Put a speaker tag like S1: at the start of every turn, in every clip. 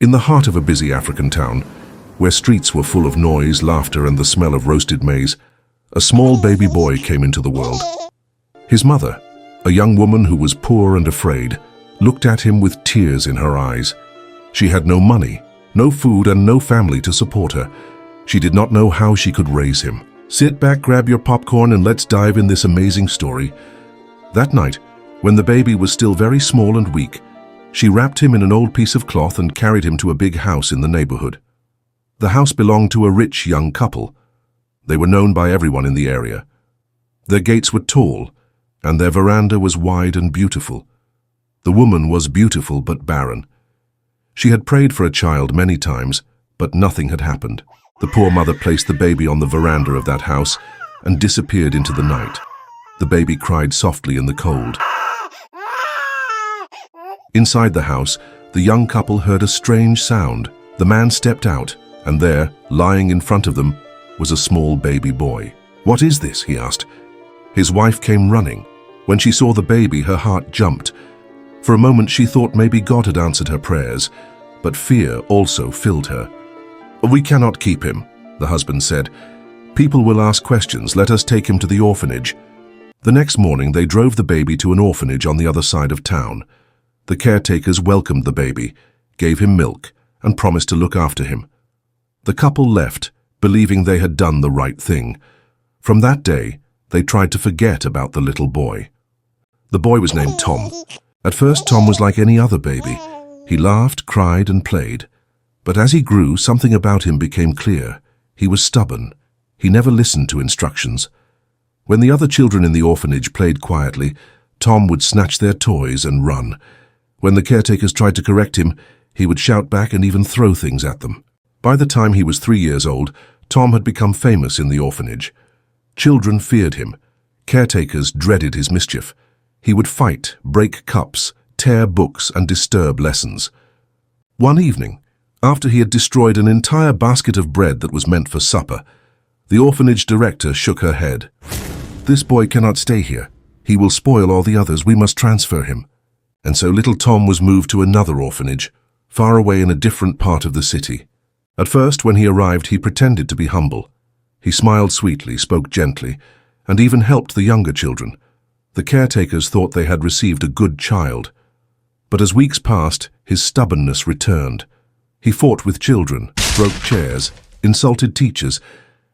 S1: In the heart of a busy African town, where streets were full of noise, laughter, and the smell of roasted maize, a small baby boy came into the world. His mother, a young woman who was poor and afraid, looked at him with tears in her eyes. She had no money, no food, and no family to support her. She did not know how she could raise him. Sit back, grab your popcorn, and let's dive in this amazing story. That night, when the baby was still very small and weak, she wrapped him in an old piece of cloth and carried him to a big house in the neighborhood. The house belonged to a rich young couple. They were known by everyone in the area. Their gates were tall, and their veranda was wide and beautiful. The woman was beautiful but barren. She had prayed for a child many times, but nothing had happened. The poor mother placed the baby on the veranda of that house and disappeared into the night. The baby cried softly in the cold. Inside the house, the young couple heard a strange sound. The man stepped out, and there, lying in front of them, was a small baby boy. "What is this?" he asked. His wife came running. When she saw the baby, her heart jumped. For a moment she thought maybe God had answered her prayers, but fear also filled her. "We cannot keep him," the husband said. "People will ask questions. Let us take him to the orphanage." The next morning they drove the baby to an orphanage on the other side of town. The caretakers welcomed the baby, gave him milk, and promised to look after him. The couple left, believing they had done the right thing. From that day, they tried to forget about the little boy. The boy was named Tom. At first, Tom was like any other baby. He laughed, cried, and played. But as he grew, something about him became clear. He was stubborn. He never listened to instructions. When the other children in the orphanage played quietly, Tom would snatch their toys and run. When the caretakers tried to correct him, he would shout back and even throw things at them. By the time he was 3 years old, Tom had become famous in the orphanage. Children feared him. Caretakers dreaded his mischief. He would fight, break cups, tear books, and disturb lessons. One evening, after he had destroyed an entire basket of bread that was meant for supper, the orphanage director shook her head. "This boy cannot stay here. He will spoil all the others. We must transfer him." And so little Tom was moved to another orphanage, far away in a different part of the city. At first, when he arrived, he pretended to be humble. He smiled sweetly, spoke gently, and even helped the younger children. The caretakers thought they had received a good child. But as weeks passed, his stubbornness returned. He fought with children, broke chairs, insulted teachers,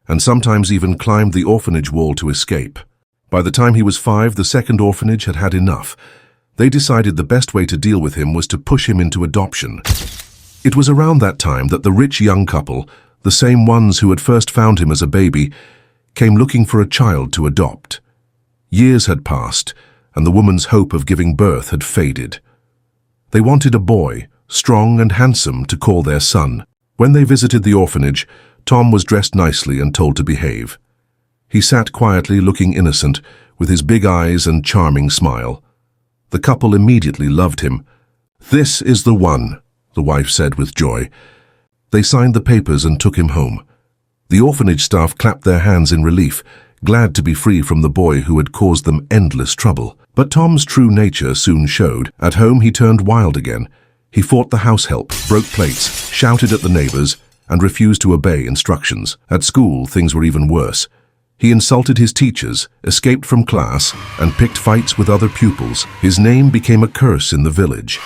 S1: and sometimes even climbed the orphanage wall to escape. By the time he was 5, the second orphanage had had enough. They decided the best way to deal with him was to push him into adoption. It was around that time that the rich young couple, the same ones who had first found him as a baby, came looking for a child to adopt. Years had passed, and the woman's hope of giving birth had faded. They wanted a boy, strong and handsome, to call their son. When they visited the orphanage, Tom was dressed nicely and told to behave. He sat quietly, looking innocent, with his big eyes and charming smile. The couple immediately loved him. "This is the one," the wife said with joy. They signed the papers and took him home. The orphanage staff clapped their hands in relief, glad to be free from the boy who had caused them endless trouble. But Tom's true nature soon showed. At home he turned wild again. He fought the house help, broke plates, shouted at the neighbors, and refused to obey instructions. At school, things were even worse. He insulted his teachers, escaped from class, and picked fights with other pupils. His name became a curse in the village.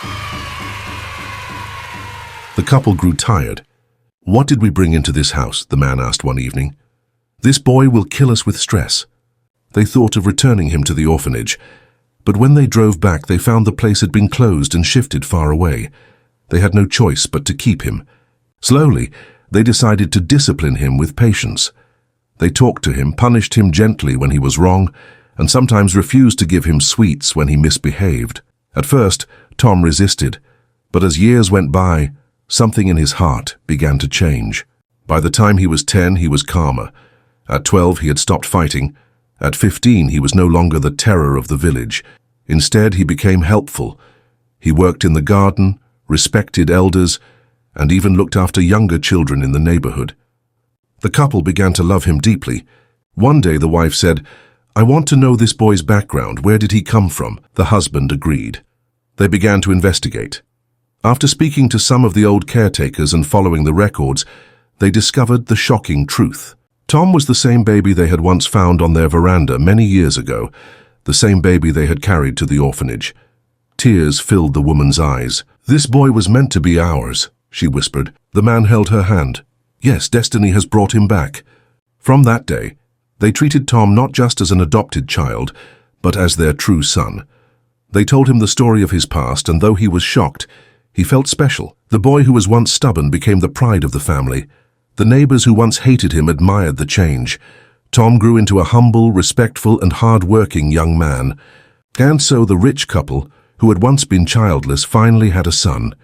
S1: The couple grew tired. "What did we bring into this house?" the man asked one evening. "This boy will kill us with stress." They thought of returning him to the orphanage, but when they drove back they found the place had been closed and shifted far away. They had no choice but to keep him. Slowly, they decided to discipline him with patience. They talked to him, punished him gently when he was wrong, and sometimes refused to give him sweets when he misbehaved. At first, Tom resisted, but as years went by, something in his heart began to change. By the time he was 10, he was calmer. At 12, he had stopped fighting. At 15, he was no longer the terror of the village. Instead, he became helpful. He worked in the garden, respected elders, and even looked after younger children in the neighborhood. The couple began to love him deeply. One day the wife said, "I want to know this boy's background. Where did he come from?" The husband agreed. They began to investigate. After speaking to some of the old caretakers and following the records, they discovered the shocking truth. Tom was the same baby they had once found on their veranda many years ago, the same baby they had carried to the orphanage. Tears filled the woman's eyes. "This boy was meant to be ours," she whispered. The man held her hand. "Yes, destiny has brought him back." From that day, they treated Tom not just as an adopted child, but as their true son. They told him the story of his past, and though he was shocked, he felt special. The boy who was once stubborn became the pride of the family. The neighbors who once hated him admired the change. Tom grew into a humble, respectful, and hard-working young man. And so the rich couple, who had once been childless, finally had a son.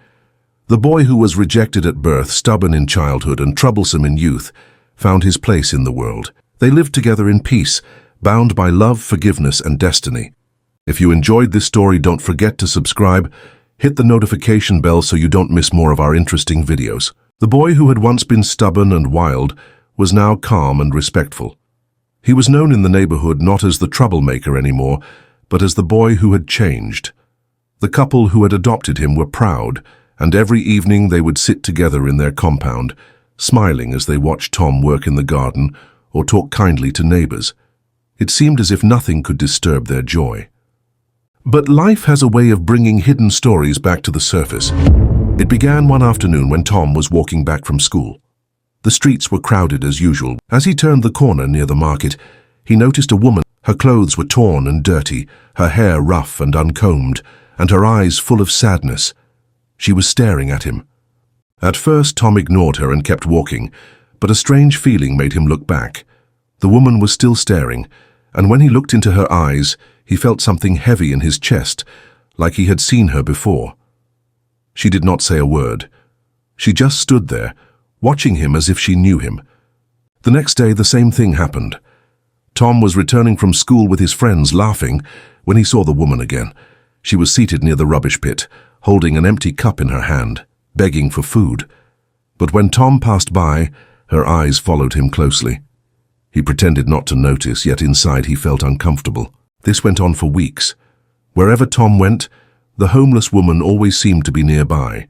S1: The boy who was rejected at birth, stubborn in childhood, and troublesome in youth, found his place in the world. They lived together in peace, bound by love, forgiveness, and destiny. If you enjoyed this story, don't forget to subscribe. Hit the notification bell so you don't miss more of our interesting videos. The boy who had once been stubborn and wild was now calm and respectful. He was known in the neighborhood not as the troublemaker anymore, but as the boy who had changed. The couple who had adopted him were proud, and every evening they would sit together in their compound, smiling as they watched Tom work in the garden or talk kindly to neighbors. It seemed as if nothing could disturb their joy. But life has a way of bringing hidden stories back to the surface. It began one afternoon when Tom was walking back from school. The streets were crowded as usual. As he turned the corner near the market, he noticed a woman. Her clothes were torn and dirty, her hair rough and uncombed, and her eyes full of sadness. She was staring at him. At first, Tom ignored her and kept walking, but a strange feeling made him look back. The woman was still staring, and when he looked into her eyes, he felt something heavy in his chest, like he had seen her before. She did not say a word. She just stood there, watching him as if she knew him. The next day, the same thing happened. Tom was returning from school with his friends, laughing, when he saw the woman again. She was seated near the rubbish pit, holding an empty cup in her hand, begging for food. But when Tom passed by, her eyes followed him closely. He pretended not to notice, yet inside he felt uncomfortable. This went on for weeks. Wherever Tom went, the homeless woman always seemed to be nearby.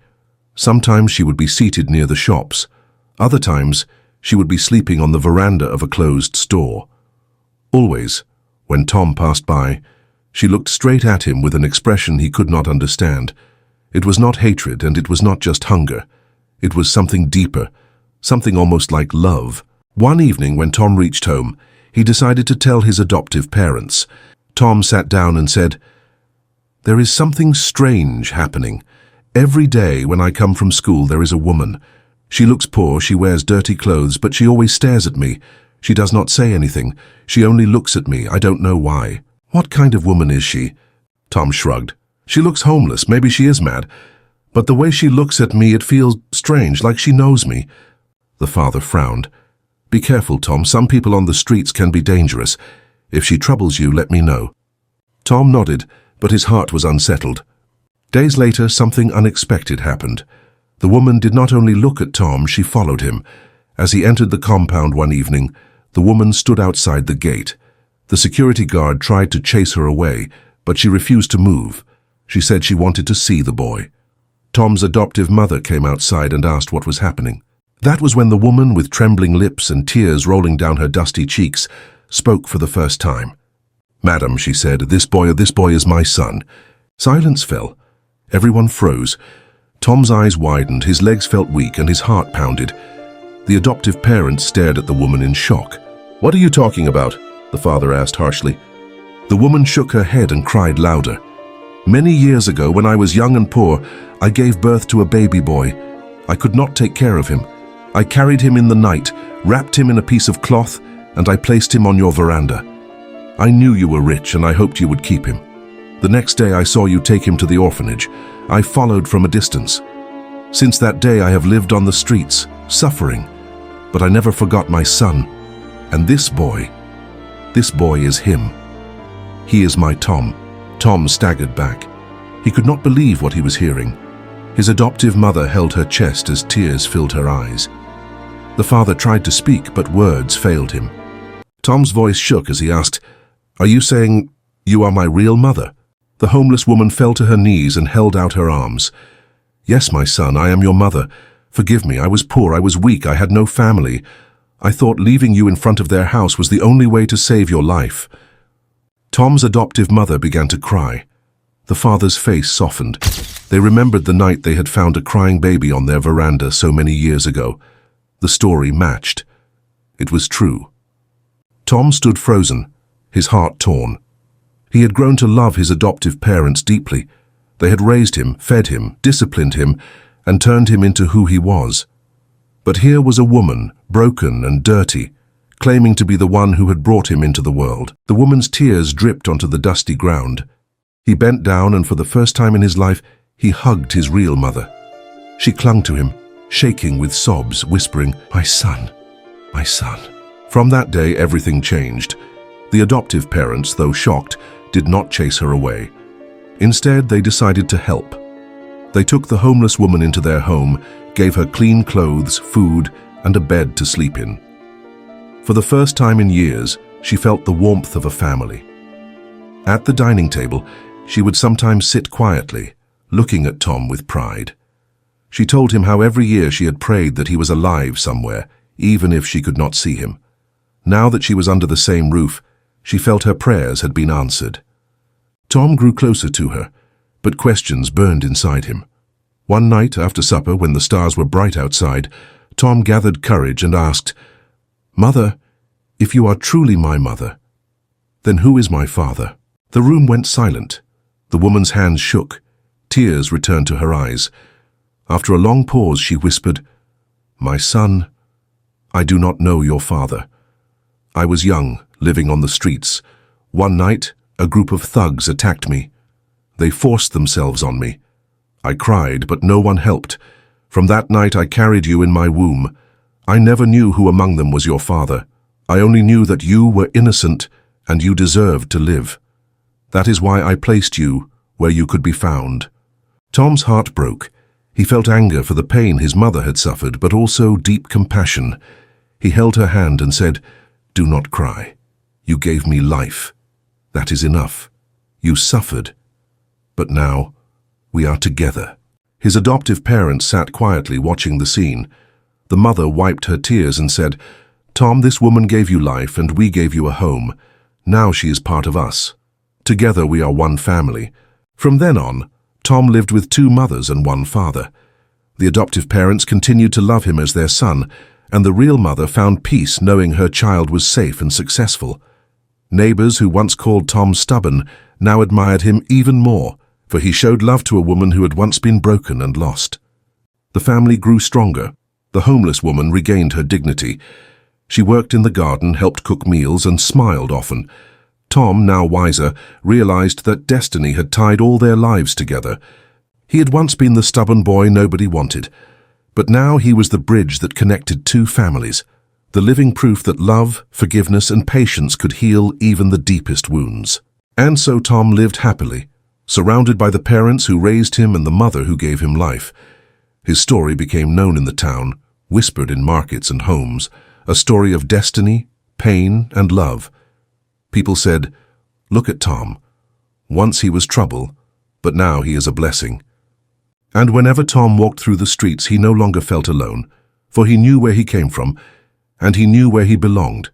S1: Sometimes she would be seated near the shops. Other times, she would be sleeping on the veranda of a closed store. Always, when Tom passed by, she looked straight at him with an expression he could not understand. It was not hatred, and it was not just hunger. It was something deeper, something almost like love. One evening when Tom reached home, he decided to tell his adoptive parents. Tom sat down and said, "There is something strange happening. Every day when I come from school there is a woman. She looks poor, she wears dirty clothes, but she always stares at me. She does not say anything. She only looks at me. I don't know why." "What kind of woman is she?" Tom shrugged. "She looks homeless. Maybe she is mad. But the way she looks at me, it feels strange, like she knows me." The father frowned. "Be careful, Tom. Some people on the streets can be dangerous. If she troubles you, let me know." Tom nodded, but his heart was unsettled. Days later, something unexpected happened. The woman did not only look at Tom, she followed him. As he entered the compound one evening, the woman stood outside the gate. The security guard tried to chase her away, but she refused to move. She said she wanted to see the boy. Tom's adoptive mother came outside and asked what was happening. That was when the woman, with trembling lips and tears rolling down her dusty cheeks, spoke for the first time. "Madam," she said, this boy is my son." Silence fell. Everyone froze. Tom's eyes widened, his legs felt weak, and his heart pounded. The adoptive parents stared at the woman in shock. "What are you talking about?" the father asked harshly. The woman shook her head and cried louder. "Many years ago, when I was young and poor, I gave birth to a baby boy. I could not take care of him. I carried him in the night, wrapped him in a piece of cloth, and I placed him on your veranda. I knew you were rich, and I hoped you would keep him. The next day I saw you take him to the orphanage. I followed from a distance. Since that day I have lived on the streets, suffering, but I never forgot my son. And this boy is him. He is my Tom." Tom staggered back. He could not believe what he was hearing. His adoptive mother held her chest as tears filled her eyes. The father tried to speak, but words failed him. Tom's voice shook as he asked, "Are you saying you are my real mother?" The homeless woman fell to her knees and held out her arms. "Yes, my son, I am your mother. Forgive me, I was poor, I was weak, I had no family. I thought leaving you in front of their house was the only way to save your life." Tom's adoptive mother began to cry. The father's face softened. They remembered the night they had found a crying baby on their veranda so many years ago. The story matched. It was true. Tom stood frozen, his heart torn. He had grown to love his adoptive parents deeply. They had raised him, fed him, disciplined him, and turned him into who he was. But here was a woman, broken and dirty, claiming to be the one who had brought him into the world. The woman's tears dripped onto the dusty ground. He bent down, and for the first time in his life, he hugged his real mother. She clung to him, shaking with sobs, whispering, "My son, my son." From that day, everything changed. The adoptive parents, though shocked, did not chase her away. Instead, they decided to help. They took the homeless woman into their home, gave her clean clothes, food, and a bed to sleep in. For the first time in years, she felt the warmth of a family. At the dining table, she would sometimes sit quietly, looking at Tom with pride. She told him how every year she had prayed that he was alive somewhere, even if she could not see him. Now that she was under the same roof, she felt her prayers had been answered. Tom grew closer to her, but questions burned inside him. One night after supper, when the stars were bright outside, Tom gathered courage and asked, "Mother, if you are truly my mother, then who is my father?" The room went silent. The woman's hands shook. Tears returned to her eyes. After a long pause, she whispered, "My son, I do not know your father. I was young, living on the streets. One night, a group of thugs attacked me. They forced themselves on me. I cried, but no one helped. From that night I carried you in my womb. I never knew who among them was your father. I only knew that you were innocent and you deserved to live. That is why I placed you where you could be found." Tom's heart broke. He felt anger for the pain his mother had suffered, but also deep compassion. He held her hand and said, "Do not cry. You gave me life. That is enough. You suffered. But now, we are together." His adoptive parents sat quietly watching the scene. The mother wiped her tears and said, "Tom, this woman gave you life and we gave you a home. Now she is part of us. Together we are one family." From then on, Tom lived with two mothers and one father. The adoptive parents continued to love him as their son, and the real mother found peace knowing her child was safe and successful. Neighbors who once called Tom stubborn now admired him even more, for he showed love to a woman who had once been broken and lost. The family grew stronger. The homeless woman regained her dignity. She worked in the garden, helped cook meals, and smiled often. Tom, now wiser, realized that destiny had tied all their lives together. He had once been the stubborn boy nobody wanted, but now he was the bridge that connected two families, the living proof that love, forgiveness, and patience could heal even the deepest wounds. And so Tom lived happily, surrounded by the parents who raised him and the mother who gave him life. His story became known in the town, whispered in markets and homes, a story of destiny, pain, and love. People said, "Look at Tom. Once he was trouble, but now he is a blessing." And whenever Tom walked through the streets, he no longer felt alone, for he knew where he came from, and he knew where he belonged.